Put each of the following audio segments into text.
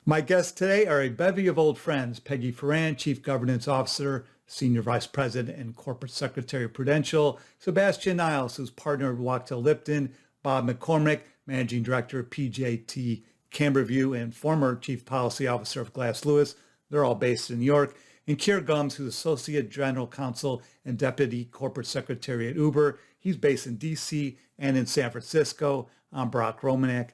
My guests today are a bevy of old friends: Peggy Foran, Chief Governance Officer, Senior Vice President and Corporate Secretary of Prudential; Sabastian Niles, who's partner of Wachtell Lipton; Bob McCormick, Managing Director of PJT Camberview and former Chief Policy Officer of Glass Lewis. They're all based in New York. And Keir Gumbs, who's Associate General Counsel and Deputy Corporate Secretary at Uber. He's based in DC and in San Francisco. I'm Brock Romanek.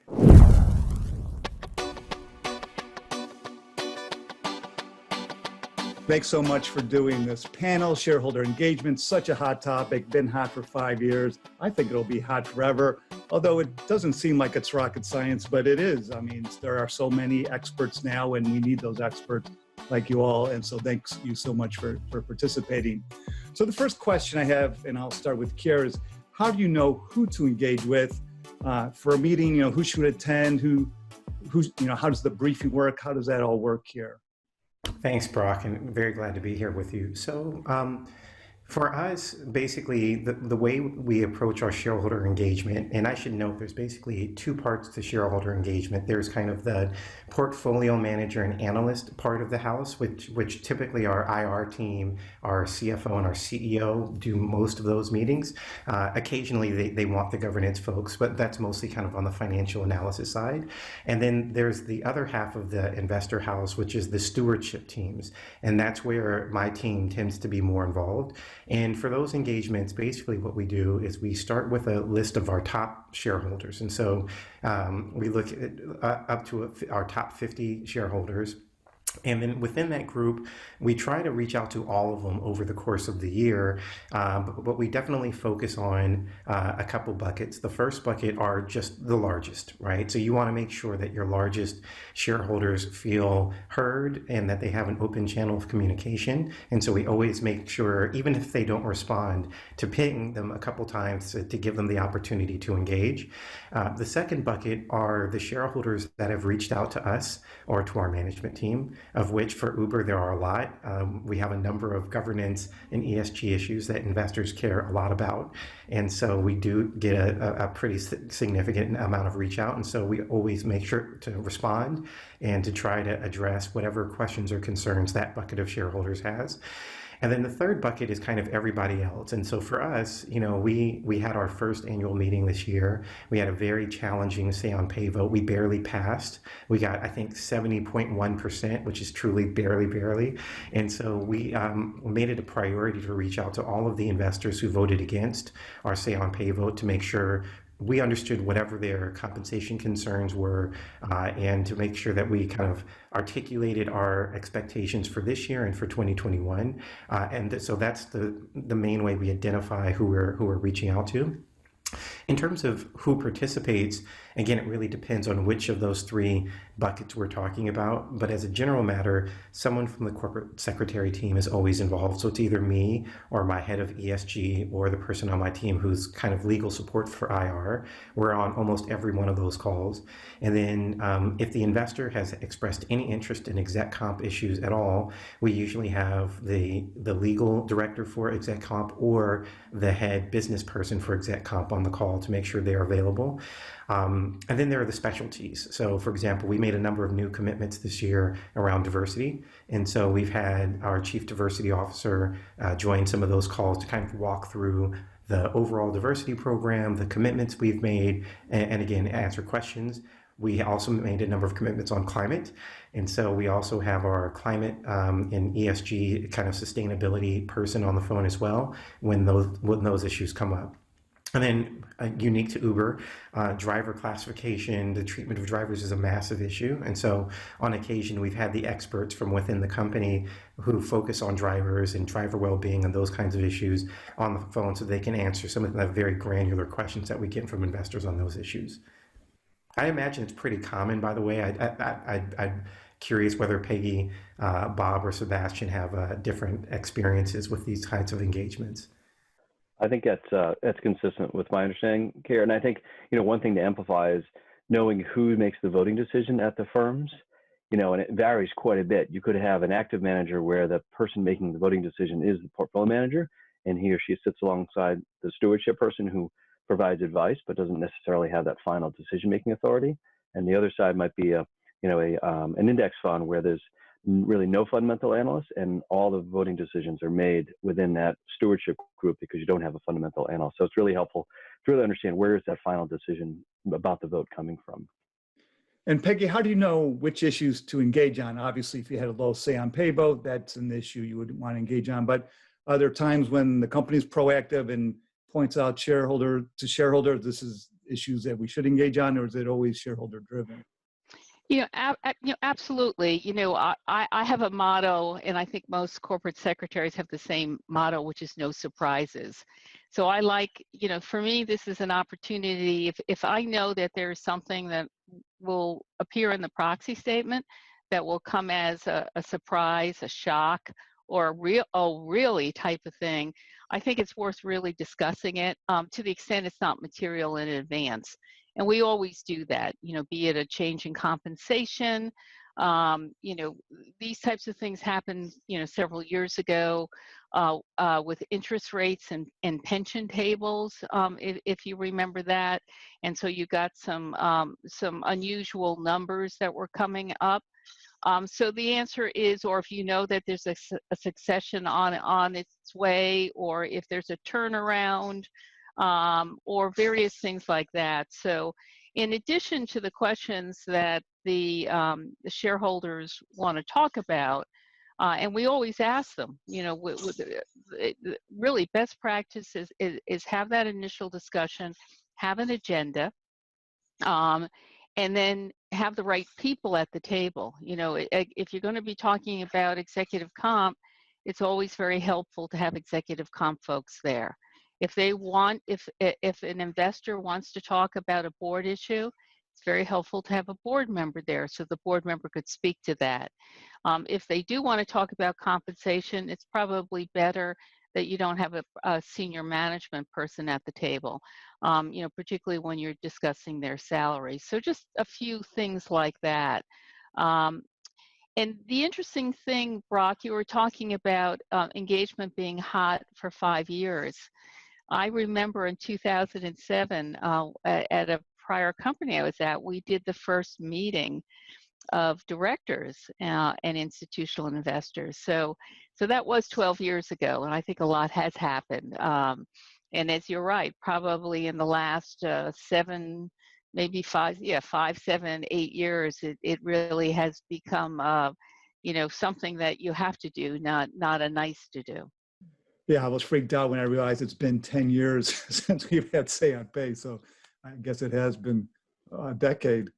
Thanks so much for doing this panel. Shareholder engagement, such a hot topic, been hot for 5 years. I think it'll be hot forever, although it doesn't seem like it's rocket science, but it is. I mean, there are so many experts now, and we need those experts like you all. And so thanks you so much for participating. So the first question I have, and I'll start with Keir, is how do you know who to engage with for a meeting? Who should attend? How does the briefing work? How does that all work here? Thanks, Brock, and very glad to be here with you. So for us, basically, the way we approach our shareholder engagement, and I should note there's basically two parts to shareholder engagement. There's kind of the portfolio manager and analyst part of the house, which typically our IR team, our CFO, and our CEO do most of those meetings. Occasionally, they want the governance folks, but that's mostly kind of on the financial analysis side. And then there's the other half of the investor house, which is the stewardship teams. And that's where my team tends to be more involved. And for those engagements, basically what we do is we start with a list of our top shareholders. And so we look at up to our top 50 shareholders. And then within that group, we try to reach out to all of them over the course of the year, but we definitely focus on a couple buckets. The first bucket are just the largest, right? So you want to make sure that your largest shareholders feel heard and that they have an open channel of communication. And so we always make sure, even if they don't respond, to ping them a couple times to give them the opportunity to engage. The second bucket are the shareholders that have reached out to us or to our management team, of which for Uber there are a lot. We have a number of governance and ESG issues that investors care a lot about. And so we do get a pretty significant amount of reach out. And so we always make sure to respond and to try to address whatever questions or concerns that bucket of shareholders has. And then the third bucket is kind of everybody else. And so for us, we had our first annual meeting this year. We had a very challenging say on pay vote. We barely passed. We got, I think, 70.1%, which is truly barely. And so we made it a priority to reach out to all of the investors who voted against our say on pay vote to make sure we understood whatever their compensation concerns were, and to make sure that we kind of articulated our expectations for this year and for 2021. So that's the main way we identify who we're reaching out to. In terms of who participates, again, it really depends on which of those three buckets we're talking about. But as a general matter, someone from the corporate secretary team is always involved. So it's either me or my head of ESG or the person on my team who's kind of legal support for IR. We're on almost every one of those calls. And then if the investor has expressed any interest in exec comp issues at all, we usually have the legal director for exec comp or the head business person for exec comp on the call to make sure they're available. And then there are the specialties. So for example, we made a number of new commitments this year around diversity. And so we've had our chief diversity officer join some of those calls to kind of walk through the overall diversity program, the commitments we've made, and again, answer questions. We also made a number of commitments on climate. And so we also have our climate and ESG kind of sustainability person on the phone as well when those issues come up. And then unique to Uber, driver classification, the treatment of drivers is a massive issue. And so on occasion, we've had the experts from within the company who focus on drivers and driver well-being and those kinds of issues on the phone so they can answer some of the very granular questions that we get from investors on those issues. I imagine it's pretty common, by the way. I'm curious whether Peggy, Bob, or Sabastian have different experiences with these kinds of engagements. I think that's consistent with my understanding, Keir. And I think, one thing to amplify is knowing who makes the voting decision at the firms, and it varies quite a bit. You could have an active manager where the person making the voting decision is the portfolio manager, and he or she sits alongside the stewardship person who provides advice, but doesn't necessarily have that final decision-making authority. And the other side might be a an index fund where there's really no fundamental analyst, and all the voting decisions are made within that stewardship group because you don't have a fundamental analyst. So it's really helpful to really understand where is that final decision about the vote coming from. And Peggy, how do you know which issues to engage on? Obviously, if you had a low say on pay vote, that's an issue you would want to engage on. But are there times when the company's proactive and points out shareholder to shareholder, this is issues that we should engage on, or is it always shareholder driven? Absolutely. I have a motto, and I think most corporate secretaries have the same motto, which is no surprises. So I like, for me, this is an opportunity. If I know that there's something that will appear in the proxy statement that will come as a surprise, a shock, or a real, oh, really type of thing, I think it's worth really discussing it to the extent it's not material in advance. And we always do that, be it a change in compensation. These types of things happened, several years ago with interest rates and pension tables, if you remember that. And so you got some unusual numbers that were coming up. So the answer is, or if you know that there's a succession on its way, or if there's a turnaround, or various things like that. So in addition to the questions that the shareholders want to talk about, and we always ask them, really best practice is have that initial discussion, have an agenda, and then have the right people at the table. If you're going to be talking about executive comp, it's always very helpful to have executive comp folks there. If an investor wants to talk about a board issue, it's very helpful to have a board member there so the board member could speak to that. If they do want to talk about compensation, it's probably better that you don't have a senior management person at the table, particularly when you're discussing their salary. So just a few things like that. And the interesting thing, Brock, you were talking about engagement being hot for 5 years. I remember in 2007, at a prior company I was at, we did the first meeting of directors and institutional investors. So that was 12 years ago, and I think a lot has happened. And as you're right, probably in the last 7, maybe 5, 7, 8 years, it really has become, something that you have to do, not a nice to do. Yeah, I was freaked out when I realized it's been 10 years since we've had say on pay. So I guess it has been a decade.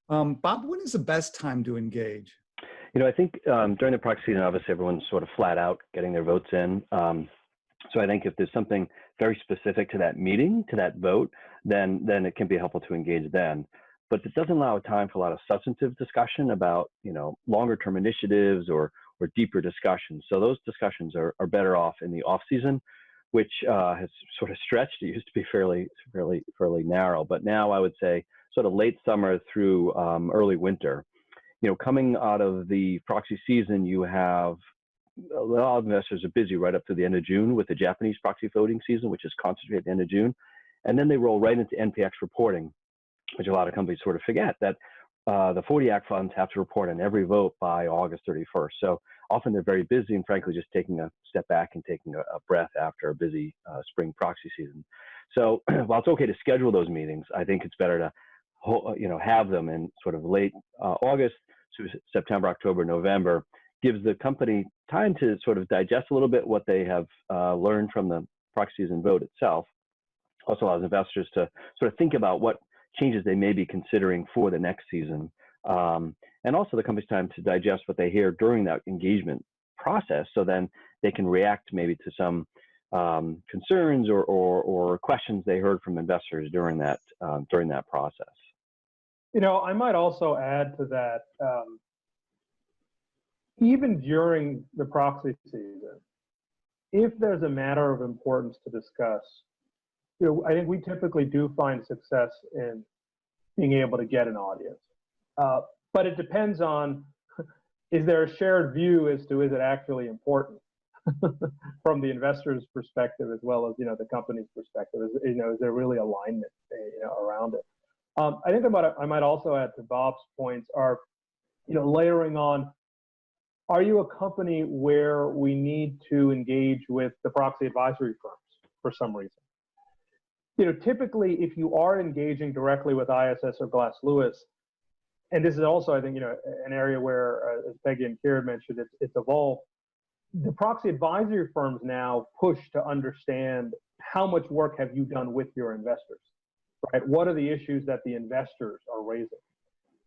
Bob, when is the best time to engage? I think during the proxy season, obviously everyone's sort of flat out getting their votes in. So I think if there's something very specific to that meeting, to that vote, then it can be helpful to engage then. But it doesn't allow time for a lot of substantive discussion about, longer term initiatives or deeper discussions. So those discussions are better off in the off season, which has sort of stretched. It used to be fairly narrow, but now I would say sort of late summer through early winter. Coming out of the proxy season, you have a lot of investors are busy right up to the end of June with the Japanese proxy voting season, which is concentrated at the end of June. And then they roll right into NPX reporting, which a lot of companies sort of forget that the 40 Act funds have to report on every vote by August 31st. So often they're very busy and frankly just taking a step back and taking a breath after a busy spring proxy season. So while it's okay to schedule those meetings, I think it's better to have them in sort of late August to September, October, November. Gives the company time to sort of digest a little bit what they have learned from the proxy season vote itself. Also allows investors to sort of think about what changes they may be considering for the next season. And also the company's time to digest what they hear during that engagement process, so then they can react maybe to some concerns or questions they heard from investors during that process. I might also add to that, even during the proxy season, if there's a matter of importance to discuss, I think we typically do find success in being able to get an audience. But it depends on, is there a shared view as to is it actually important from the investor's perspective as well as the company's perspective? Is there really alignment around it? I think I might also add to Bob's points are layering on, are you a company where we need to engage with the proxy advisory firms for some reason? Typically, if you are engaging directly with ISS or Glass Lewis, and this is also, I think, an area where, as Peggy and Keir mentioned, it's evolved. The proxy advisory firms now push to understand how much work have you done with your investors, right? What are the issues that the investors are raising?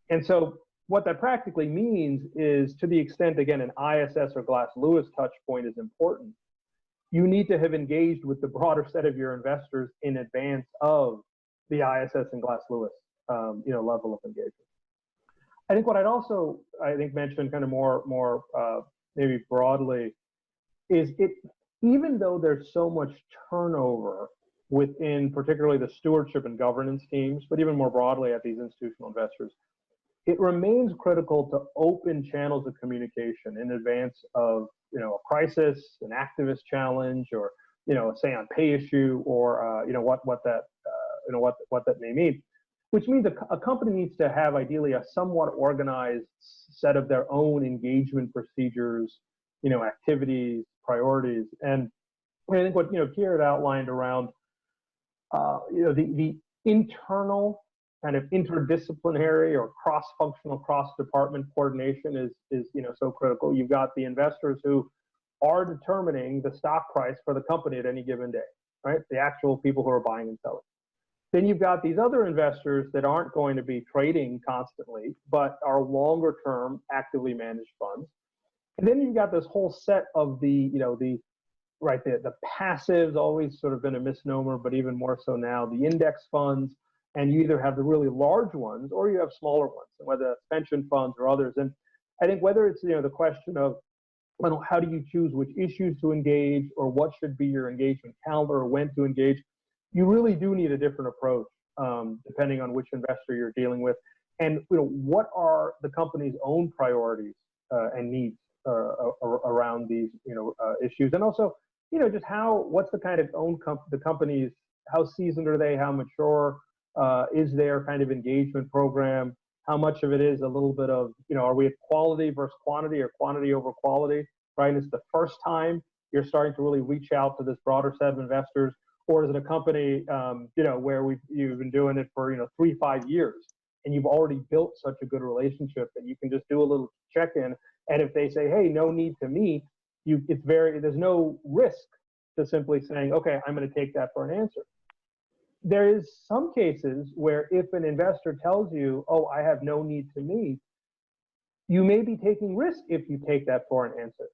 And so what that practically means is, to the extent, again, an ISS or Glass Lewis touch point is important, you need to have engaged with the broader set of your investors in advance of the ISS and Glass Lewis, level of engagement. I think what I'd also, mention kind of more maybe broadly is even though there's so much turnover within particularly the stewardship and governance teams, but even more broadly at these institutional investors, it remains critical to open channels of communication in advance of a crisis, an activist challenge, or say on pay issue, or what that may mean. Which means a company needs to have ideally a somewhat organized set of their own engagement procedures, activities, priorities, and I think what Keir had outlined around the internal kind of interdisciplinary or cross-functional, cross-department coordination is so critical. You've got the investors who are determining the stock price for the company at any given day, right? The actual people who are buying and selling. Then you've got these other investors that aren't going to be trading constantly, but are longer term, actively managed funds. And then you've got this whole set of the passives, always sort of been a misnomer, but even more so now, the index funds, and you either have the really large ones or you have smaller ones, whether that's pension funds or others. And I think whether it's the question of how do you choose which issues to engage, or what should be your engagement calendar, or when to engage, you really do need a different approach depending on which investor you're dealing with, and what are the company's own priorities and needs around these issues, and also just what's the kind of the company's, how seasoned are they, how mature is their kind of engagement program, how much of it is a little bit of are we at quality versus quantity, or quantity over quality, right? It's the first time you're starting to really reach out to this broader set of investors. Or is it a company, where you've been doing it for 3-5 years, and you've already built such a good relationship that you can just do a little check-in, and if they say, hey, no need to meet, there's no risk to simply saying, okay, I'm going to take that for an answer. There is some cases where if an investor tells you, oh, I have no need to meet, you may be taking risk if you take that for an answer.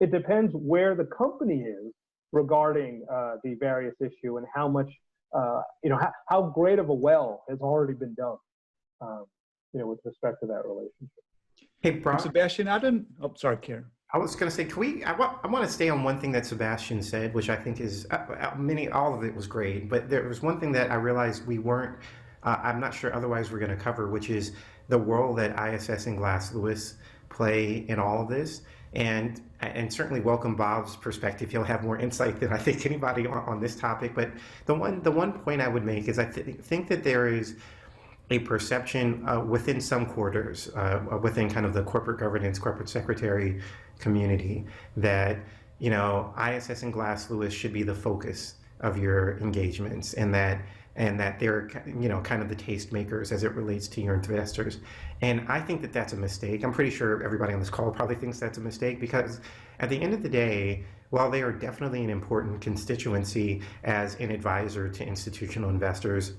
It depends where the company is regarding the various issue, and how much, how great of a well has already been done, with respect to that relationship. Hey, Brock. Sebastian, sorry, Keir. I was going to say, I want to stay on one thing that Sabastian said, which I think is, all of it was great, but there was one thing that I realized we weren't, I'm not sure otherwise we're going to cover, which is the role that ISS and Glass Lewis play in all of this. And certainly welcome Bob's perspective. He'll have more insight than I think anybody on this topic. But the one point I would make is I think that there is a perception within some quarters, within kind of the corporate governance, corporate secretary community, that ISS and Glass Lewis should be the focus of your engagements, and that they're kind of the tastemakers as it relates to your investors. And I think that that's a mistake. I'm pretty sure everybody on this call probably thinks that's a mistake, because at the end of the day, while they are definitely an important constituency as an advisor to institutional investors,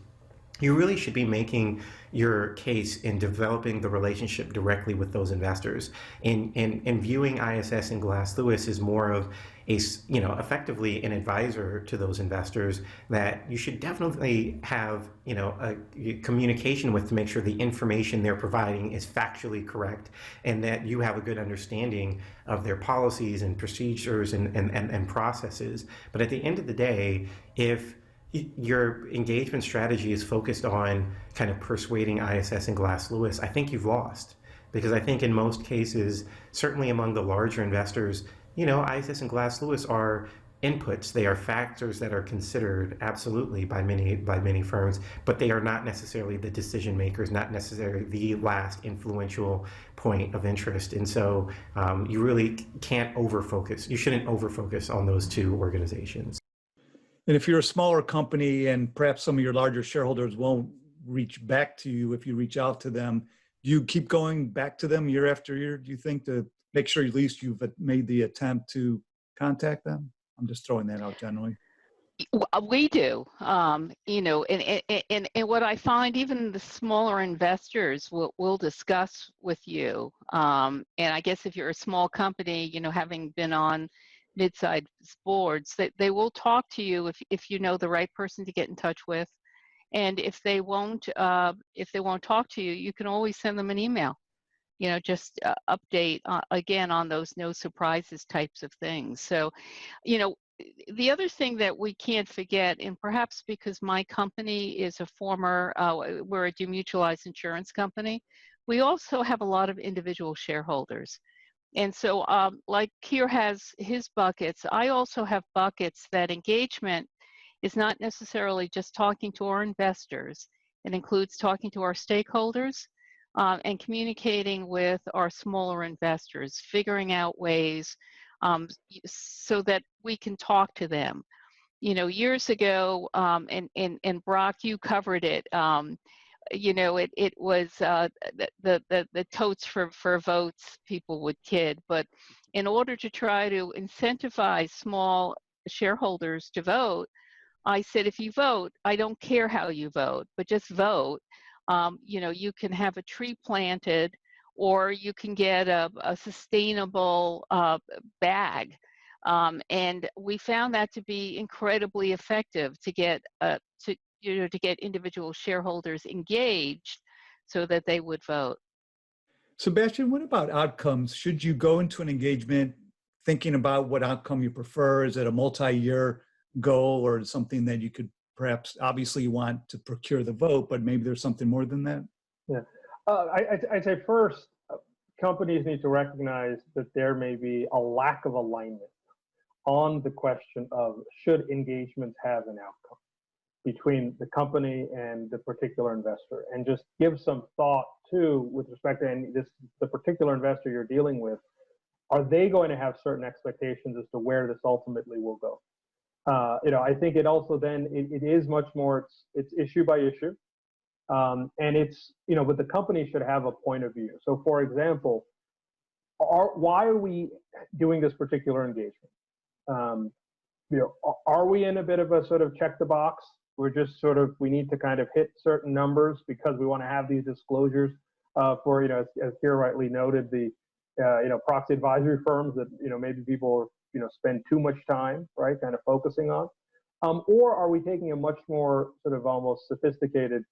you really should be making your case in developing the relationship directly with those investors, and viewing ISS and Glass Lewis as more of effectively an advisor to those investors that you should definitely have a communication with, to make sure the information they're providing is factually correct, and that you have a good understanding of their policies and procedures and processes. But at the end of the day, if your engagement strategy is focused on kind of persuading ISS and Glass Lewis, I think you've lost. Because I think in most cases, certainly among the larger investors, ISS and Glass Lewis are inputs. They are factors that are considered absolutely by many firms, but they are not necessarily the decision makers, not necessarily the last influential point of interest. And so you really can't overfocus. You shouldn't overfocus on those two organizations. And if you're a smaller company and perhaps some of your larger shareholders won't reach back to you if you reach out to them, do you keep going back to them year after year, do you think, to make sure at least you've made the attempt to contact them? I'm just throwing that out generally. We do, you know, and what I find, even the smaller investors will discuss with you. And I guess if you're a small company, you know, having been on mid-sized boards, they will talk to you if you know the right person to get in touch with. And if they won't talk to you, you can always send them an email. You know, just update again on those no surprises types of things. So, you know, the other thing that we can't forget, and perhaps because my company is a former, we're a demutualized insurance company, we also have a lot of individual shareholders. And so like Keir has his buckets, I also have buckets that engagement is not necessarily just talking to our investors. It includes talking to our stakeholders and communicating with our smaller investors, figuring out ways so that we can talk to them. You know, years ago, and Brock, you covered it. You know, it was the totes for votes people would kid, but in order to try to incentivize small shareholders to vote, I said, if you vote, I don't care how you vote, but just vote. You know, you can have a tree planted, or you can get a sustainable bag. And we found that to be incredibly effective to get to get individual shareholders engaged so that they would vote. Sebastian, what about outcomes? Should you go into an engagement thinking about what outcome you prefer? Is it a multi-year goal, or something that you could perhaps, obviously you want to procure the vote, but maybe there's something more than that? Yeah. I'd say first, companies need to recognize that there may be a lack of alignment on the question of should engagements have an outcome between the company and the particular investor, and just give some thought to, with respect to the particular investor you're dealing with, are they going to have certain expectations as to where this ultimately will go? You know, I think it also then, it is much more, it's issue by issue. And it's, you know, but the company should have a point of view. So for example, why are we doing this particular engagement? You know, are we in a bit of a sort of check the box? We're just sort of, we need to kind of hit certain numbers because we want to have these disclosures for, you know, as Keir rightly noted, the, you know, proxy advisory firms that, you know, maybe people, you know, spend too much time, right, kind of focusing on. Or are we taking a much more sort of almost sophisticated,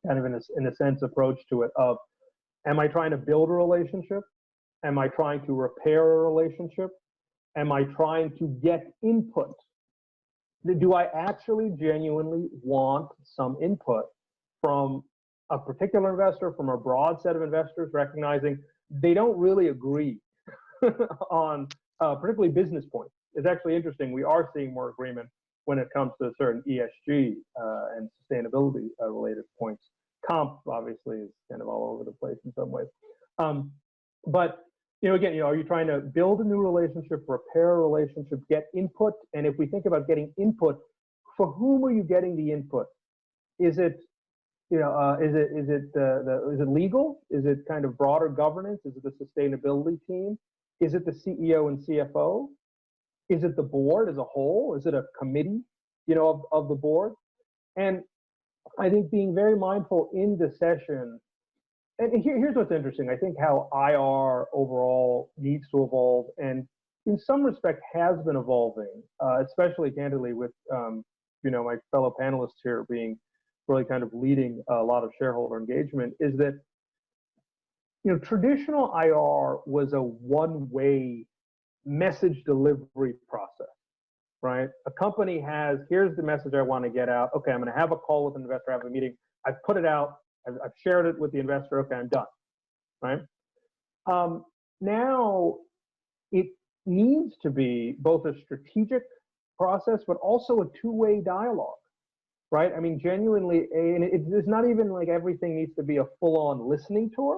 kind of in a sense, approach to it of, am I trying to build a relationship? Am I trying to repair a relationship? Am I trying to get input? Do I actually genuinely want some input from a particular investor, from a broad set of investors, recognizing they don't really agree on particularly business points? It's actually interesting. We are seeing more agreement when it comes to certain ESG and sustainability related points. Comp obviously is kind of all over the place in some ways. But you know, again, you know, are you trying to build a new relationship, repair a relationship, get input? And if we think about getting input, for whom are you getting the input? Is it, you know, is it legal? Is it kind of broader governance? Is it the sustainability team? Is it the CEO and CFO? Is it the board as a whole? Is it a committee, you know, of the board? And I think being very mindful in the session. And here's what's interesting. I think how IR overall needs to evolve, and in some respect has been evolving, especially candidly with, you know, my fellow panelists here being really kind of leading a lot of shareholder engagement, is that, you know, traditional IR was a one-way message delivery process, right? A company has, here's the message I want to get out. Okay, I'm going to have a call with an investor, have a meeting. I've put it out. I've shared it with the investor. Okay, I'm done, right? Now it needs to be both a strategic process, but also a two-way dialogue, right? I mean, genuinely, and it's not even like everything needs to be a full-on listening tour,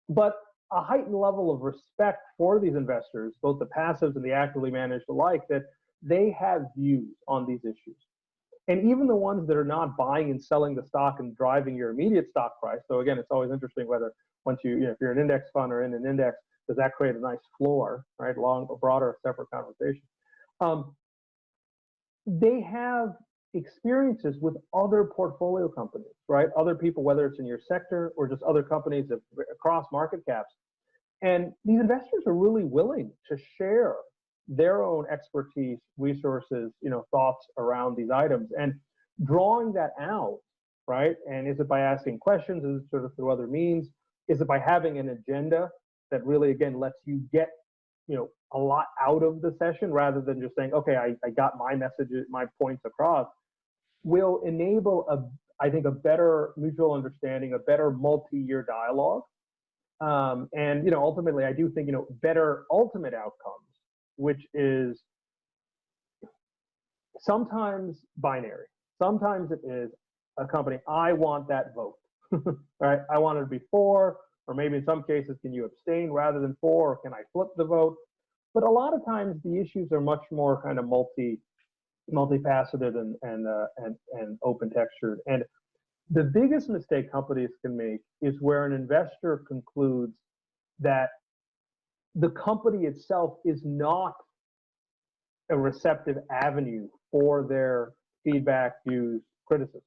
but a heightened level of respect for these investors, both the passives and the actively managed alike, that they have views on these issues. And even the ones that are not buying and selling the stock and driving your immediate stock price. So again, it's always interesting whether once you know, if you're an index fund or in an index, does that create a nice floor, right? Long, broader, separate conversation. They have experiences with other portfolio companies, right? Other people, whether it's in your sector or just other companies across market caps. And these investors are really willing to share their own expertise, resources, you know, thoughts around these items, and drawing that out, right? And is it by asking questions? Is it sort of through other means? Is it by having an agenda that really, again, lets you get, you know, a lot out of the session rather than just saying, okay, I got my messages, my points across, will enable I think a better mutual understanding, a better multi-year dialogue. And, you know, ultimately, I do think, you know, better ultimate outcomes, which is sometimes binary. Sometimes it is a company, I want that vote, right? I want it to be for, or maybe in some cases, can you abstain rather than for, or can I flip the vote? But a lot of times the issues are much more kind of multifaceted and open textured. And the biggest mistake companies can make is where an investor concludes that the company itself is not a receptive avenue for their feedback, views, criticism.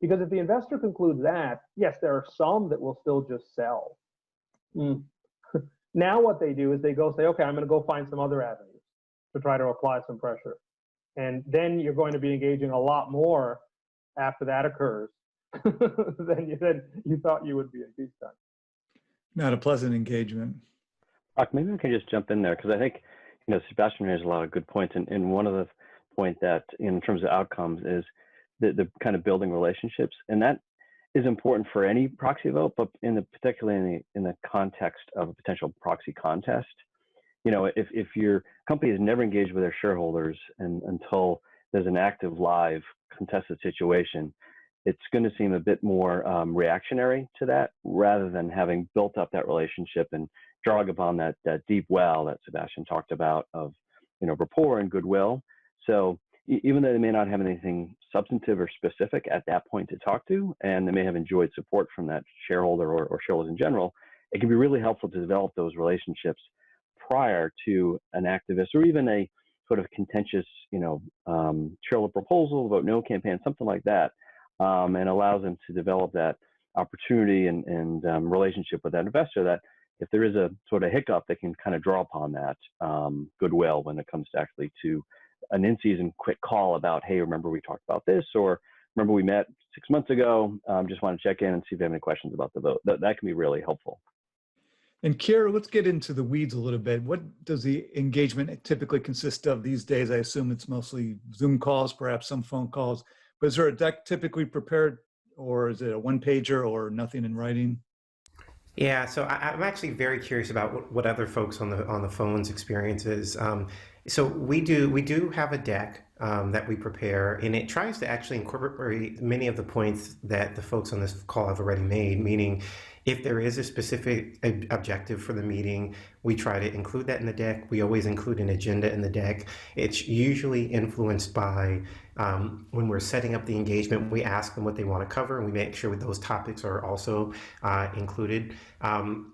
Because if the investor concludes that, yes, there are some that will still just sell. Now what they do is they go say, okay, I'm going to go find some other avenues to try to apply some pressure. And then you're going to be engaging a lot more after that occurs than you thought you would be at peacetime. Not a pleasant engagement. Maybe I can just jump in there because I think, you know, Sebastian has a lot of good points. And one of the points that in terms of outcomes is the kind of building relationships. And that is important for any proxy vote, but particularly in the context of a potential proxy contest. You know, if your company has never engaged with their shareholders until there's an active live contested situation, it's going to seem a bit more reactionary to that rather than having built up that relationship and drawing upon that deep well that Sebastian talked about of, you know, rapport and goodwill. So even though they may not have anything substantive or specific at that point to talk to, and they may have enjoyed support from that shareholder or shareholders in general, it can be really helpful to develop those relationships prior to an activist or even a sort of contentious, you know, shareholder proposal, vote no campaign, something like that, and allows them to develop that opportunity and relationship with that investor that if there is a sort of hiccup, they can kind of draw upon that goodwill when it comes to actually to an in-season quick call about, hey, remember we talked about this, or remember we met 6 months ago, just want to check in and see if you have any questions about the vote. That can be really helpful. And Keir, let's get into the weeds a little bit. What does the engagement typically consist of these days? I assume it's mostly Zoom calls, perhaps some phone calls, but is there a deck typically prepared, or is it a one-pager or nothing in writing? Yeah, so I'm actually very curious about what other folks on the phone's experiences. So we do have a deck that we prepare, and it tries to actually incorporate many of the points that the folks on this call have already made, meaning if there is a specific objective for the meeting, we try to include that in the deck. We always include an agenda in the deck. It's usually influenced by when we're setting up the engagement, we ask them what they want to cover, and we make sure those topics are also included. And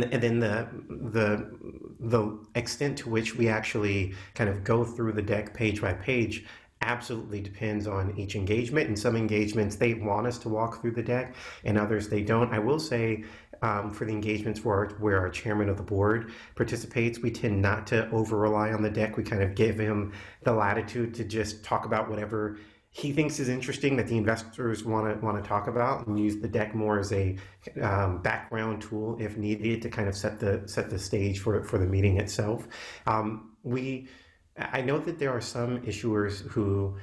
then the extent to which we actually kind of go through the deck page by page absolutely depends on each engagement. In some engagements, they want us to walk through the deck, and others they don't. I will say for the engagements where our chairman of the board participates, we tend not to over-rely on the deck. We kind of give him the latitude to just talk about whatever he thinks is interesting that the investors want to talk about, and use the deck more as a background tool if needed to kind of set the stage for the meeting itself. I know that there are some issuers who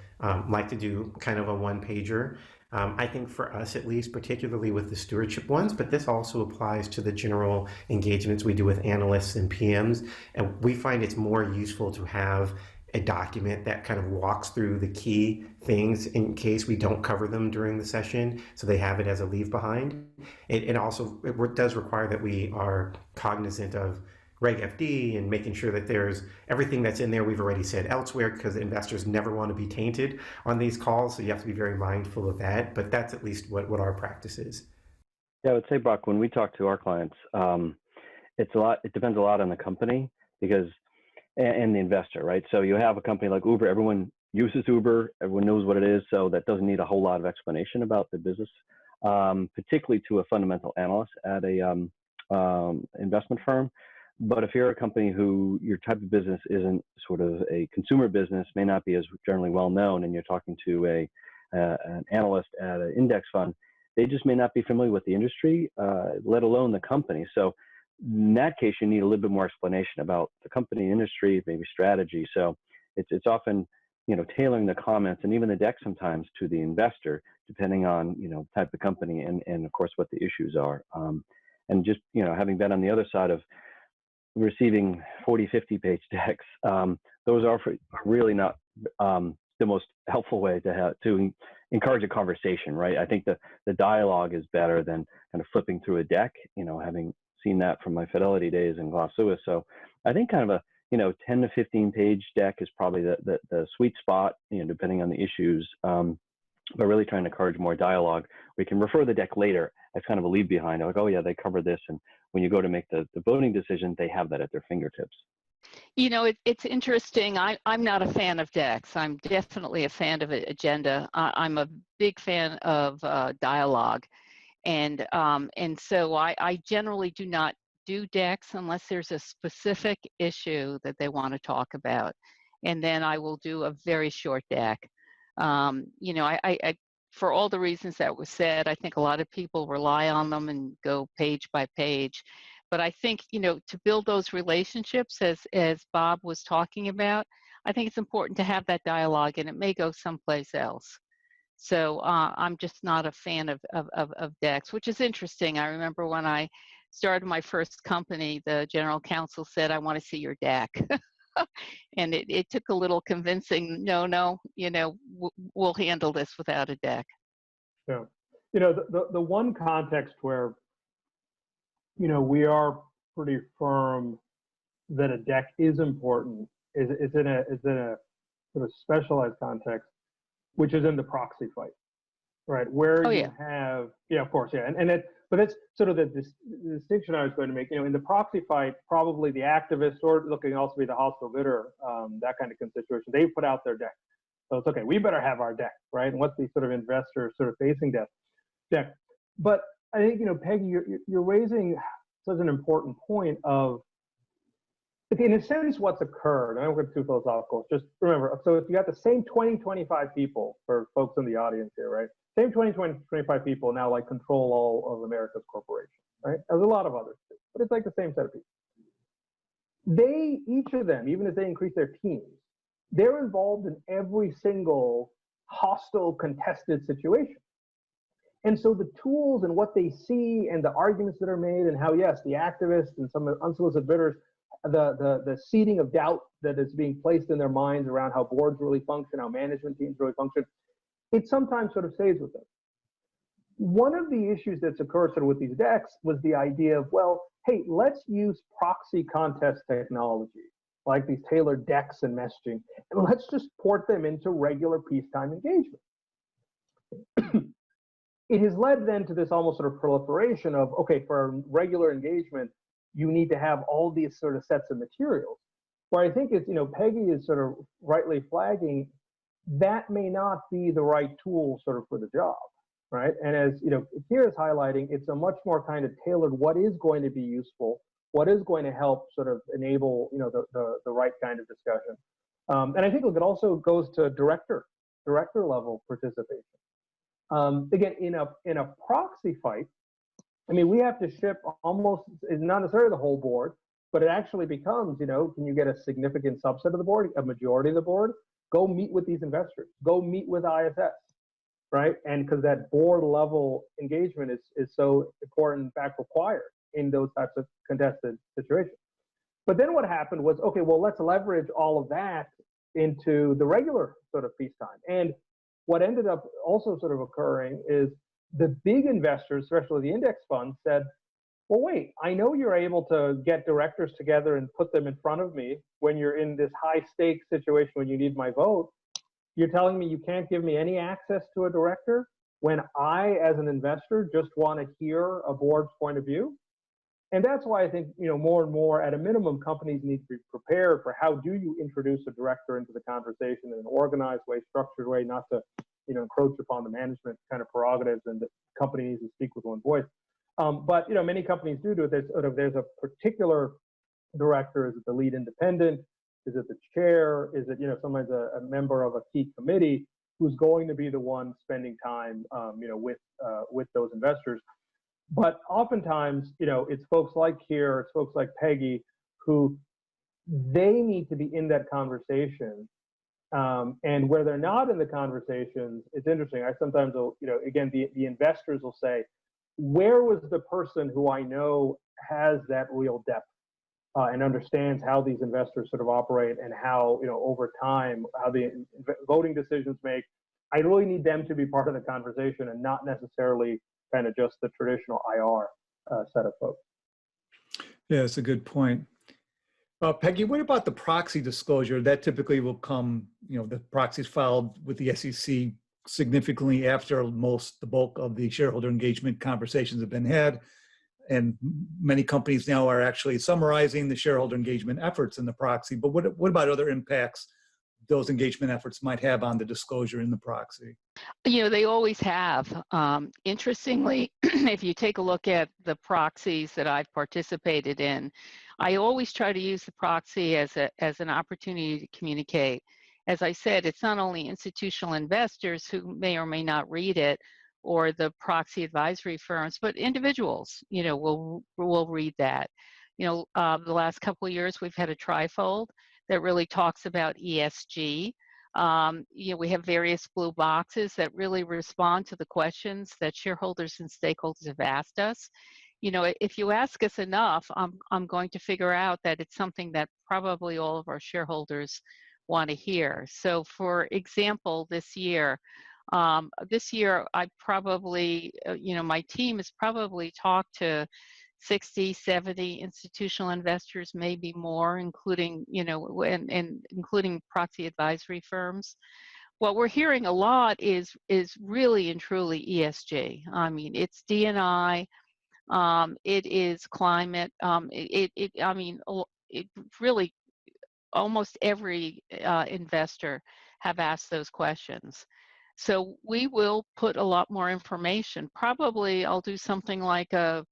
like to do kind of a one-pager. I think for us, at least, particularly with the stewardship ones, but this also applies to the general engagements we do with analysts and PMs, and we find it's more useful to have a document that kind of walks through the key things in case we don't cover them during the session, so they have it as a leave behind. It also does require that we are cognizant of Reg FD and making sure that there's everything that's in there we've already said elsewhere, because investors never want to be tainted on these calls, so you have to be very mindful of that. But that's at least what our practice is. Yeah, I would say, Brock, when we talk to our clients, it's a lot. It depends a lot on the company because and the investor, right? So you have a company like Uber. Everyone uses Uber. Everyone knows what it is, so that doesn't need a whole lot of explanation about the business, particularly to a fundamental analyst at a investment firm. But if you're a company who your type of business isn't sort of a consumer business, may not be as generally well known, and you're talking to an analyst at an index fund, they just may not be familiar with the industry, let alone the company. So in that case, you need a little bit more explanation about the company, industry, maybe strategy. So it's often, tailoring the comments and even the deck sometimes to the investor, depending on, type of company and of course what the issues are. And just, having been on the other side of receiving 40, 50 page decks, those are really not the most helpful way to encourage a conversation, right? I think the dialogue is better than kind of flipping through a deck, having seen that from my Fidelity days in Glass Lewis. So I think kind of a 10 to 15 page deck is probably the sweet spot, depending on the issues. But really trying to encourage more dialogue. We can refer the deck later as kind of a leave behind. Like, oh yeah, they covered this, and when you go to make the voting decision, they have that at their fingertips. It's interesting. I'm not a fan of decks. I'm definitely a fan of an agenda. I'm a big fan of dialogue. And so I generally do not do decks unless there's a specific issue that they want to talk about. And then I will do a very short deck. I for all the reasons that was said, I think a lot of people rely on them and go page by page. But I think, to build those relationships, as Bob was talking about, I think it's important to have that dialogue, and it may go someplace else. So I'm just not a fan of decks, which is interesting. I remember when I started my first company, the general counsel said, "I want to see your deck." And it took a little convincing. No, we'll handle this without a deck. Yeah. The one context where, we are pretty firm that a deck is important is in a sort of specialized context, which is in the proxy fight, right? Where you have, of course, but that's sort of the distinction I was going to make. In the proxy fight, probably the activist, or looking also be the hostile bidder, that kind of constitution, they put out their deck. So it's okay, we better have our deck, right? And what's the sort of investor sort of facing deck? But I think, Peggy, you're raising such an important point of, in a sense, what's occurred. I don't get too philosophical. Just remember, so if you got the same 20, 25 people, for folks in the audience here, right? Same 20, 25 people now like control all of America's corporations, right? There's a lot of others too, but it's like the same set of people. Each of them, even as they increase their teams, they're involved in every single hostile, contested situation. And so the tools and what they see and the arguments that are made and how, yes, the activists and some unsolicited bidders, the seeding of doubt that is being placed in their minds around how boards really function, how management teams really function, it sometimes sort of stays with them. One of the issues that's occurred sort of with these decks was the idea of, well, hey, let's use proxy contest technology, like these tailored decks and messaging, and let's just port them into regular peacetime engagement. It has led then to this almost sort of proliferation of, okay, for regular engagement, you need to have all these sort of sets of materials. Where I think it's, Peggy is sort of rightly flagging, that may not be the right tool sort of for the job, right? And as, Keir is highlighting, it's a much more kind of tailored, what is going to be useful, what is going to help sort of enable, the right kind of discussion. And I think, look, it also goes to director level participation. Again, in a proxy fight, I mean, we have to ship almost, not necessarily the whole board, but it actually becomes, can you get a significant subset of the board, a majority of the board? Go meet with these investors, go meet with ISS, right? And because that board level engagement is so important, in fact, required in those types of contested situations. But then what happened was, okay, well, let's leverage all of that into the regular sort of peacetime. And what ended up also sort of occurring is the big investors, especially the index funds, said, well, wait, I know you're able to get directors together and put them in front of me when you're in this high stakes situation when you need my vote. You're telling me you can't give me any access to a director when I, as an investor, just want to hear a board's point of view? And that's why I think, more and more, at a minimum, companies need to be prepared for how do you introduce a director into the conversation in an organized way, structured way, not to, encroach upon the management kind of prerogatives, and the company needs to speak with one voice. But many companies do it. There's a particular director. Is it the lead independent? Is it the chair? Is it sometimes a member of a key committee who's going to be the one spending time with those investors? But oftentimes it's folks like Keir, it's folks like Peggy, who they need to be in that conversation. And where they're not in the conversations, it's interesting. I sometimes will, again, the investors will say, where was the person who I know has that real depth and understands how these investors sort of operate and how, over time, how the voting decisions make. I really need them to be part of the conversation and not necessarily kind of just the traditional IR set of folks. Yeah, that's a good point. Peggy, what about the proxy disclosure? That typically will come, the proxies filed with the SEC significantly after the bulk of the shareholder engagement conversations have been had. And many companies now are actually summarizing the shareholder engagement efforts in the proxy. But what about other impacts those engagement efforts might have on the disclosure in the proxy? They always have. Interestingly, if you take a look at the proxies that I've participated in, I always try to use the proxy as an opportunity to communicate. As I said, it's not only institutional investors who may or may not read it, or the proxy advisory firms, but individuals, will read that. The last couple of years, we've had a trifold that really talks about ESG. We have various blue boxes that really respond to the questions that shareholders and stakeholders have asked us. If you ask us enough, I'm going to figure out that it's something that probably all of our shareholders want to hear. So for example, this year I probably, my team has probably talked to 60, 70 institutional investors, maybe more, including, and including proxy advisory firms. What we're hearing a lot is really and truly ESG. I mean, it's D&I, it is climate. It really, almost every investor have asked those questions. So we will put a lot more information. Probably I'll do something like a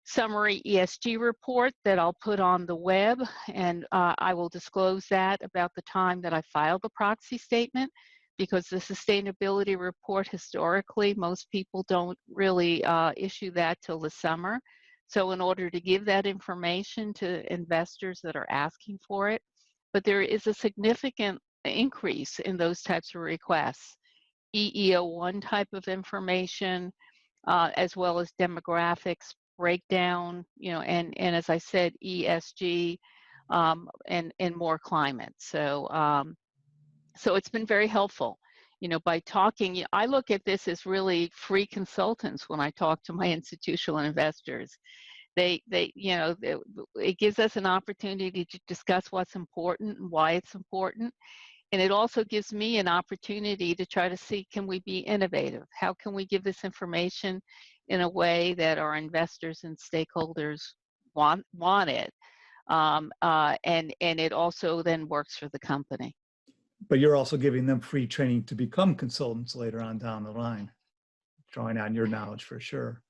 summary ESG report that I'll put on the web, and I will disclose that about the time that I filed the proxy statement, because the sustainability report, historically, most people don't really issue that till the summer. So in order to give that information to investors that are asking for it, but there is a significant increase in those types of requests. EEO1 type of information, as well as demographics breakdown, and as I said, ESG, and more climate. So it's been very helpful, by talking. I look at this as really free consultants when I talk to my institutional investors. It gives us an opportunity to discuss what's important and why it's important. And it also gives me an opportunity to try to see, can we be innovative? How can we give this information in a way that our investors and stakeholders want it? And it also then works for the company. But you're also giving them free training to become consultants later on down the line, drawing on your knowledge for sure.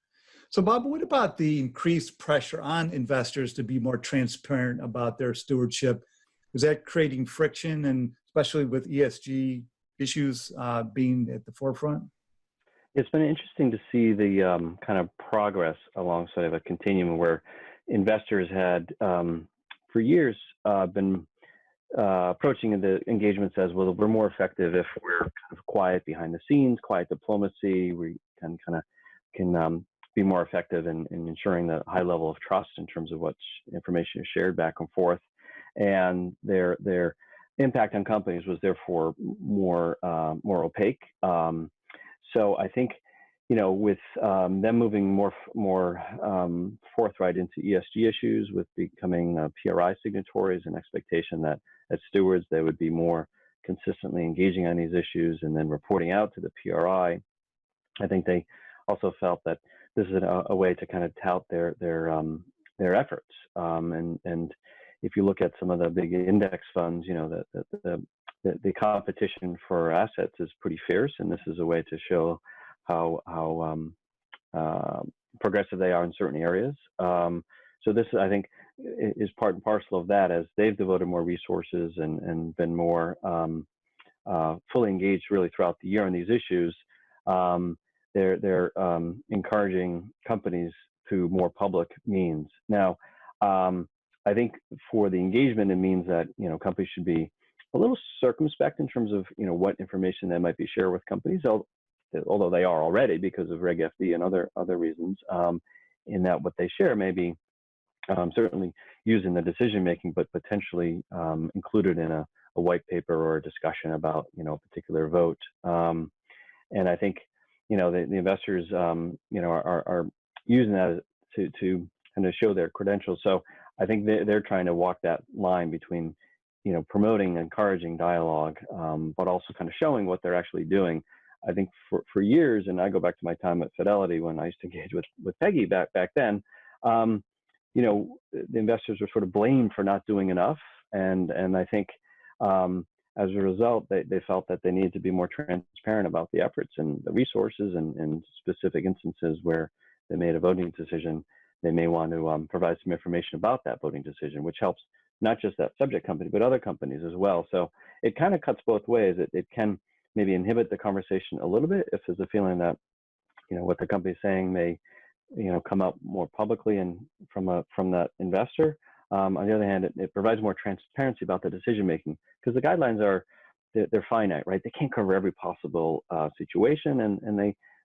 So Bob, what about the increased pressure on investors to be more transparent about their stewardship? Is that creating friction, and especially with ESG issues being at the forefront? It's been interesting to see the kind of progress alongside of a continuum where investors had, for years, been approaching the engagements as, well, we're more effective if we're kind of quiet behind the scenes, quiet diplomacy. We can be more effective in ensuring the high level of trust in terms of what information is shared back and forth. And they're impact on companies was therefore more opaque. So I think, with them moving more forthright into ESG issues, with becoming PRI signatories, and expectation that as stewards they would be more consistently engaging on these issues and then reporting out to the PRI. I think they also felt that this is a way to kind of tout their efforts. And if you look at some of the big index funds, the competition for assets is pretty fierce, and this is a way to show how progressive they are in certain areas. So this, I think, is part and parcel of that, as they've devoted more resources and been more fully engaged really throughout the year on these issues. They're encouraging companies through more public means. Now, I think for the engagement, it means that companies should be a little circumspect in terms of what information they might be shared with companies, although they are already because of Reg FD and other reasons. In that what they share may be certainly used in the decision making, but potentially included in a white paper or a discussion about a particular vote. And I think the investors are using that to kind of show their credentials. So I think they're trying to walk that line between promoting, encouraging dialogue, but also kind of showing what they're actually doing. I think for years, and I go back to my time at Fidelity when I used to engage with Peggy back then, the investors were sort of blamed for not doing enough, and I think as a result, they felt that they needed to be more transparent about the efforts and the resources, and specific instances where they made a voting decision, they may want to provide some information about that voting decision, which helps not just that subject company, but other companies as well. So it kind of cuts both ways. It can maybe inhibit the conversation a little bit if there's a feeling that what the company's saying may come out more publicly and from that investor. On the other hand, it provides more transparency about the decision making, because the guidelines they're finite, right? They can't cover every possible situation, and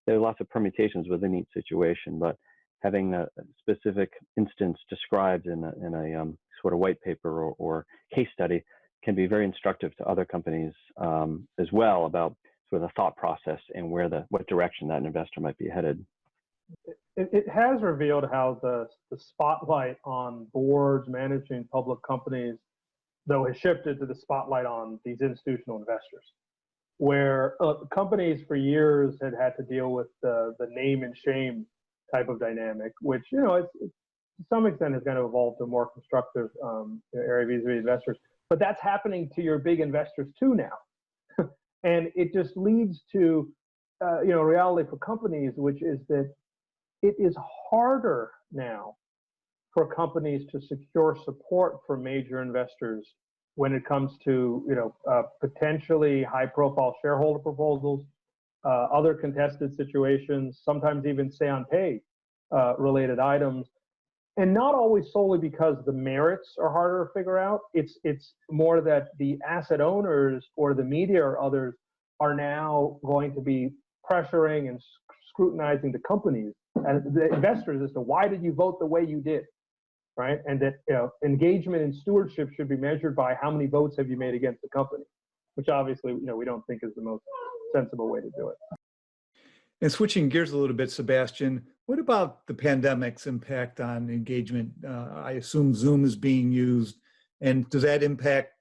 there are lots of permutations within each situation. But having a specific instance described in a sort of white paper or case study can be very instructive to other companies as well, about sort of the thought process and what direction that investor might be headed. It has revealed how the spotlight on boards managing public companies, though, has shifted to the spotlight on these institutional investors, where companies for years had to deal with the name and shame type of dynamic, which it's, to some extent has kind of evolved to a more constructive area vis-a-vis investors. But that's happening to your big investors too now, and it just leads to reality for companies, which is that it is harder now for companies to secure support from major investors when it comes to potentially high-profile shareholder proposals, other contested situations, sometimes even say on pay related items, and not always solely because the merits are harder to figure out. It's more that the asset owners or the media or others are now going to be pressuring and scrutinizing the companies and the investors as to why did you vote the way you did, right? And that engagement and stewardship should be measured by how many votes have you made against the company, which obviously we don't think is the most sensible way to do it. And switching gears a little bit, Sebastian, what about the pandemic's impact on engagement? I assume Zoom is being used, and does that impact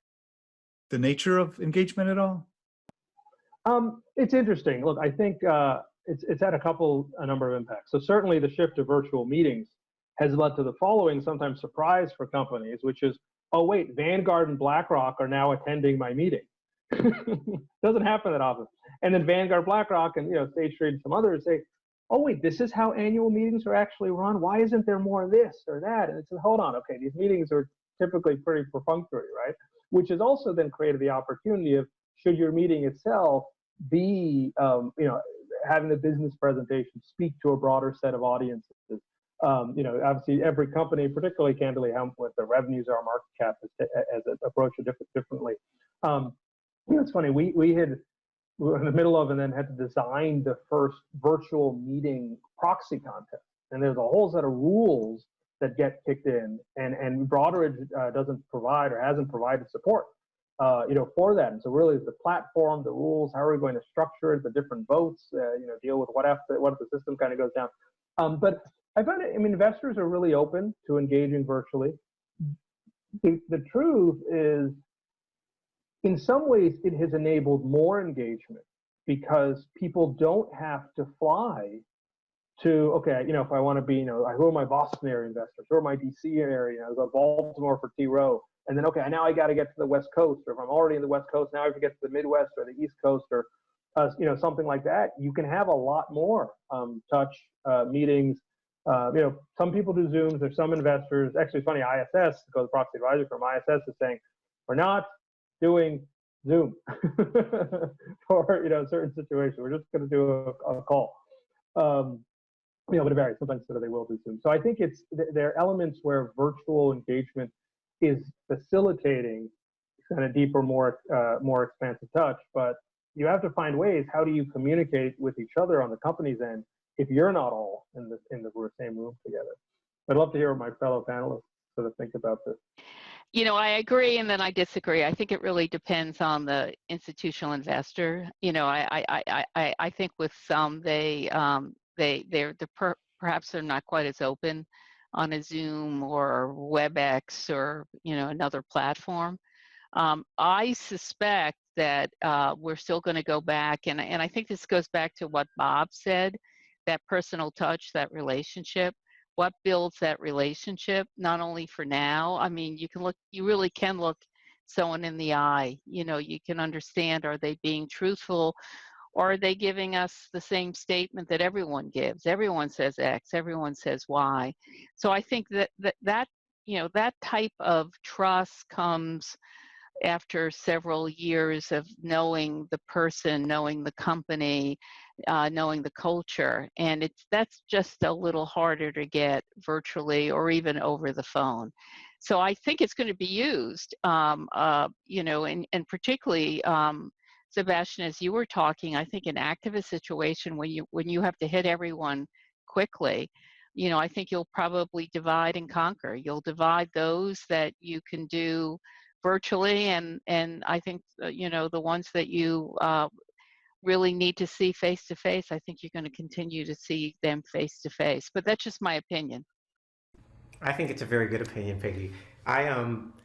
the nature of engagement at all? It's interesting. Look, I think it's had a number of impacts. So certainly the shift to virtual meetings has led to the following sometimes surprise for companies, which is, oh wait, Vanguard and BlackRock are now attending my meeting. Doesn't happen that often. And then Vanguard, BlackRock, and State Street and some others say, oh wait, this is how annual meetings are actually run? Why isn't there more of this or that? And it's hold on, okay, these meetings are typically pretty perfunctory, right? Which has also then created the opportunity of, should your meeting itself be having the business presentation speak to a broader set of audiences. Obviously every company, particularly candidly, what their revenues are, market cap as approach it differently. It's funny, we were in the middle of and then had to design the first virtual meeting proxy contest. And there's a whole set of rules that get kicked in, and Broadridge doesn't provide or hasn't provided support for that. And so really the platform, the rules, how are we going to structure it, the different votes, deal with what if the system kind of goes down. But I find it, investors are really open to engaging virtually. The truth is, in some ways, it has enabled more engagement because people don't have to fly to, okay, if I want to be, who are my Boston area investors, who are my DC area, I go to Baltimore for T. Rowe, and then, okay, now I got to get to the West Coast, or if I'm already in the West Coast, now I have to get to the Midwest or the East Coast, or, something like that. You can have a lot more touch meetings. Some people do Zooms. There's some investors. Actually, it's funny, ISS, the proxy advisor from ISS, is saying, we're not doing Zoom for, certain situations. We're just going to do a call. But it varies. Sometimes they will do Zoom. So I think there are elements where virtual engagement is facilitating kind of deeper, more expansive touch. But you have to find ways. How do you communicate with each other on the company's end if you're not all in the same room together? I'd love to hear what my fellow panelists sort of think about this. I agree, and then I disagree. I think it really depends on the institutional investor. I think with some perhaps they're not quite as open on a Zoom or WebEx or another platform. I suspect that we're still going to go back, and I think this goes back to what Bob said, that personal touch, that relationship. What builds that relationship, not only for now, you really can look someone in the eye. You can understand, are they being truthful, or are they giving us the same statement that everyone gives? Everyone says X, everyone says Y. So I think that type of trust comes after several years of knowing the person, knowing the company, knowing the culture, and that's just a little harder to get virtually or even over the phone. So I think it's going to be used, and particularly, Sebastian, as you were talking, I think an activist situation when you have to hit everyone quickly, I think you'll probably divide and conquer. You'll divide those that you can do virtually, and I think the ones that you really need to see face to face, I think you're going to continue to see them face to face. But that's just my opinion. I think it's a very good opinion, Peggy.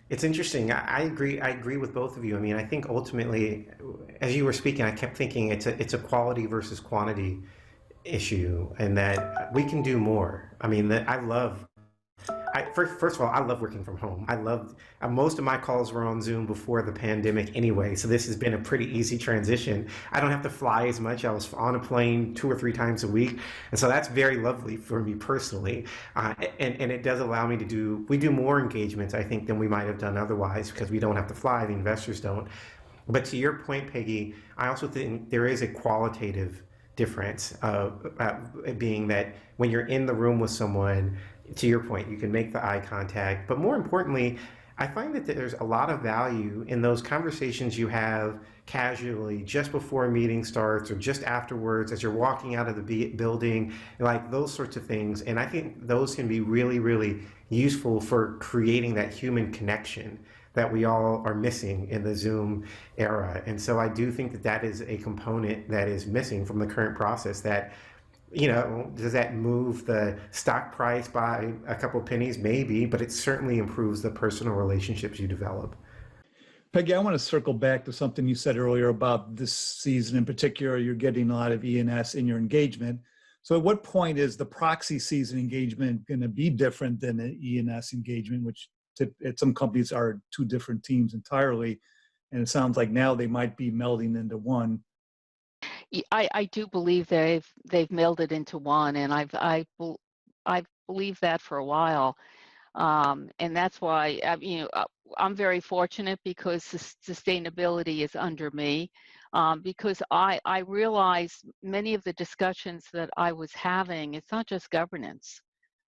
It's interesting. I agree with both of you. I think ultimately, as you were speaking, I kept thinking it's a quality versus quantity issue, and that we can do more. First of all, I love working from home. Most of my calls were on Zoom before the pandemic anyway, so this has been a pretty easy transition. I don't have to fly as much. I was on a plane 2 or 3 times a week, and so that's very lovely for me personally. And it does allow me we do more engagements, I think, than we might have done otherwise, because we don't have to fly, the investors don't. But to your point, Peggy, I also think there is a qualitative difference, being that when you're in the room with someone, to your point, you can make the eye contact. But more importantly, I find that there's a lot of value in those conversations you have casually just before a meeting starts or just afterwards as you're walking out of the building, like those sorts of things. And I think those can be really, really useful for creating that human connection that we all are missing in the Zoom era. And so I do think that is a component that is missing from the current process. That, does that move the stock price by a couple pennies? Maybe, but it certainly improves the personal relationships you develop. Peggy, I want to circle back to something you said earlier about this season in particular. You're getting a lot of E&S in your engagement. So at what point is the proxy season engagement going to be different than an E&S engagement, which at some companies are 2 different teams entirely? And it sounds like now they might be melding into one. I do believe they've melded into one, and I've believed that for a while, and that's why I'm very fortunate because sustainability is under me, because I realize many of the discussions that I was having, it's not just governance.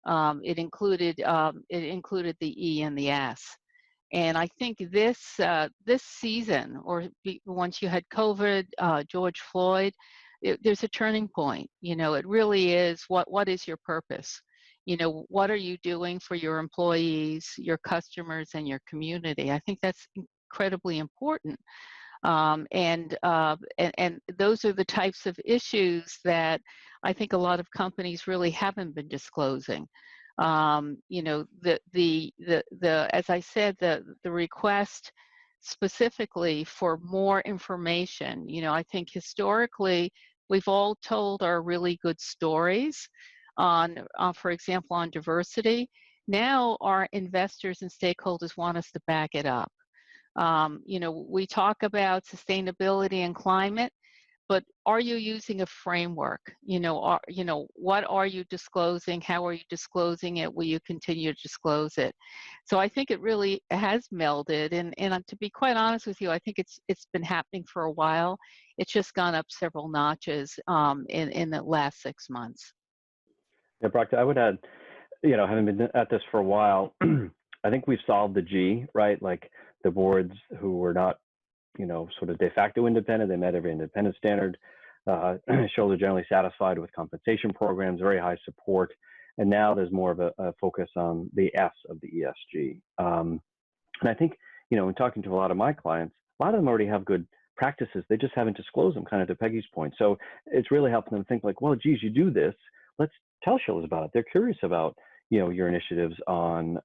It included the E and the S. And I think this season, once you had COVID, George Floyd, there's a turning point. It really is. What is your purpose? What are you doing for your employees, your customers, and your community? I think that's incredibly important. And those are the types of issues that I think a lot of companies really haven't been disclosing. You know, as I said, the request specifically for more information. You know, I think historically we've all told our really good stories on, for example, on diversity. Now our investors and stakeholders want us to back it up. You know, we talk about sustainability and climate, but are you using a framework? You know, what are you disclosing? How are you disclosing it? Will you continue to disclose it? So I think it really has melded, and to be quite honest with you, I think it's been happening for a while. It's just gone up several notches in the last 6 months. Yeah, Proctor, I would add, you know, having been at this for a while, I think we've solved the G, right? Like the boards who were not, you know, sort of de facto independent, they met every independent standard. Shareholder generally satisfied with compensation programs, very high support. And now there's more of a focus on the S of the ESG. And I think, you know, in talking to a lot of my clients, a lot of them already have good practices. They just haven't disclosed them, kind of to Peggy's point. So it's really helping them think like, well, geez, you do this. Let's tell shareholders about it. They're curious about, you know, your initiatives on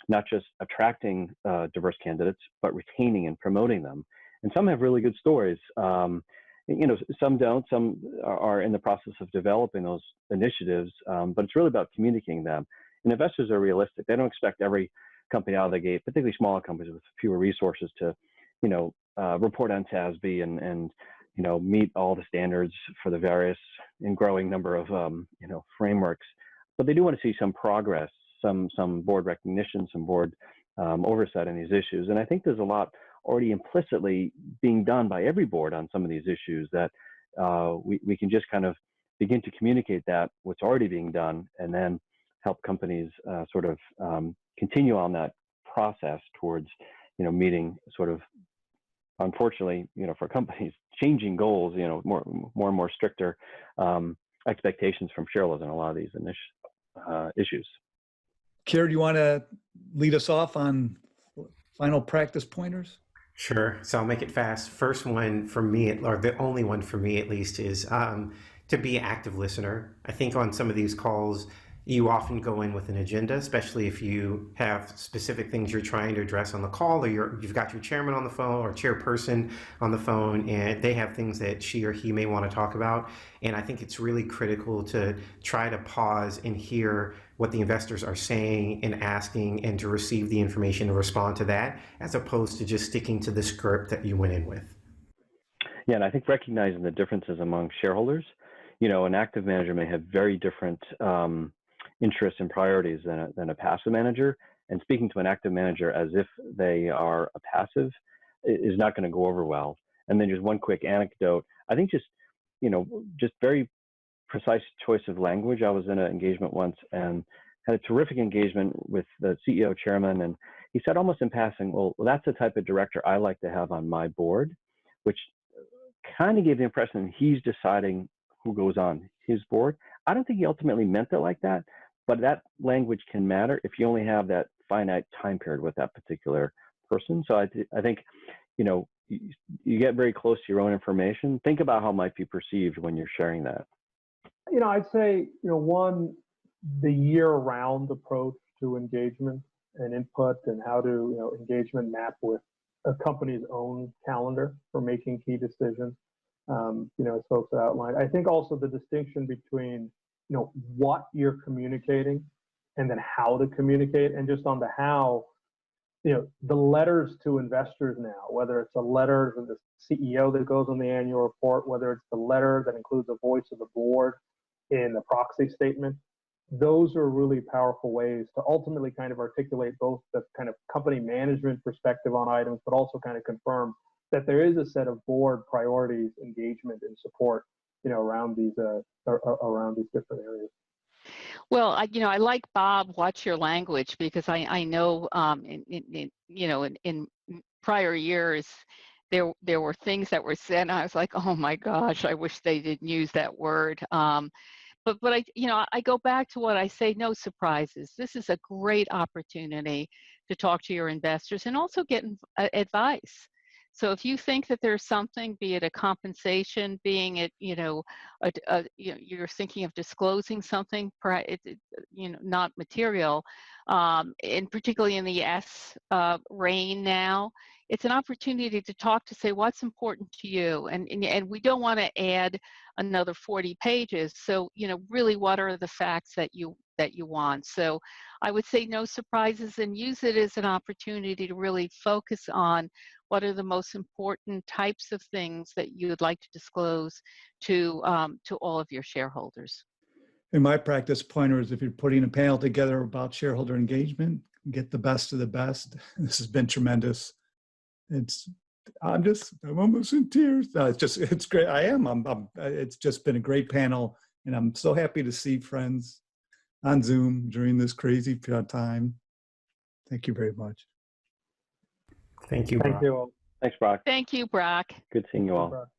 not just attracting diverse candidates, but retaining and promoting them. And some have really good stories. You know, some don't. Some are in the process of developing those initiatives, but it's really about communicating them. And investors are realistic. They don't expect every company out of the gate, particularly smaller companies with fewer resources, to, you know, report on SASB and you know, meet all the standards for the various and growing number of you know, frameworks. But they do want to see some progress, some board recognition, some board oversight on these issues. And I think there's a lot already implicitly being done by every board on some of these issues that we can just kind of begin to communicate that what's already being done, and then help companies sort of continue on that process towards, you know, meeting sort of, unfortunately, you know, for companies, changing goals, you know, more and more stricter expectations from shareholders on a lot of these issues. Keir, do you want to lead us off on final practice pointers? Sure. So I'll make it fast. First one for me, or the only one for me at least, is to be an active listener. I think on some of these calls, you often go in with an agenda, especially if you have specific things you're trying to address on the call, or you've got your chairman on the phone or chairperson on the phone, and they have things that she or he may want to talk about. And I think it's really critical to try to pause and hear what the investors are saying and asking, and to receive the information and respond to that, as opposed to just sticking to the script that you went in with. Yeah, and I think recognizing the differences among shareholders, you know, an active manager may have very different interests and priorities than a passive manager, and speaking to an active manager as if they are a passive is not going to go over well. And then just one quick anecdote, I think just, you know, just very precise choice of language. I was in an engagement once and had a terrific engagement with the CEO chairman, and he said almost in passing, well, that's the type of director I like to have on my board, which kind of gave the impression he's deciding who goes on his board. I don't think he ultimately meant it like that, but that language can matter if you only have that finite time period with that particular person. So I think, you know, you get very close to your own information. Think about how it might be perceived when you're sharing that. You know, I'd say, you know, one, the year-round approach to engagement and input, and how to, you know, engagement map with a company's own calendar for making key decisions. You know, as folks outlined, I think also the distinction between, you know, what you're communicating and then how to communicate. And just on the how, you know, the letters to investors now, whether it's a letter to the CEO that goes on the annual report, whether it's the letter that includes the voice of the board in the proxy statement, those are really powerful ways to ultimately kind of articulate both the kind of company management perspective on items, but also kind of confirm that there is a set of board priorities, engagement, and support, you know, around these different areas. Well, I like Bob, watch your language, because I know in prior years there were things that were said, and I was like, oh my gosh, I wish they didn't use that word. But I go back to what I say, no surprises. This is a great opportunity to talk to your investors and also get advice. So if you think that there's something, be it a compensation, being it, you're thinking of disclosing something, not material, and particularly in the S reign now, it's an opportunity to talk to say what's important to you, and we don't want to add another 40 pages. So really, what are the facts that you want? So I would say no surprises, and use it as an opportunity to really focus on what are the most important types of things that you would like to disclose to all of your shareholders. In my practice pointer is if you're putting a panel together about shareholder engagement, get the best of the best. This has been tremendous. I'm almost in tears. No, it's great. It's just been a great panel, and I'm so happy to see friends on Zoom during this crazy time. Thank you very much. Thank you, Brock. Thank you all. Thanks, Brock. Thank you, Brock. Good seeing you all. Brock.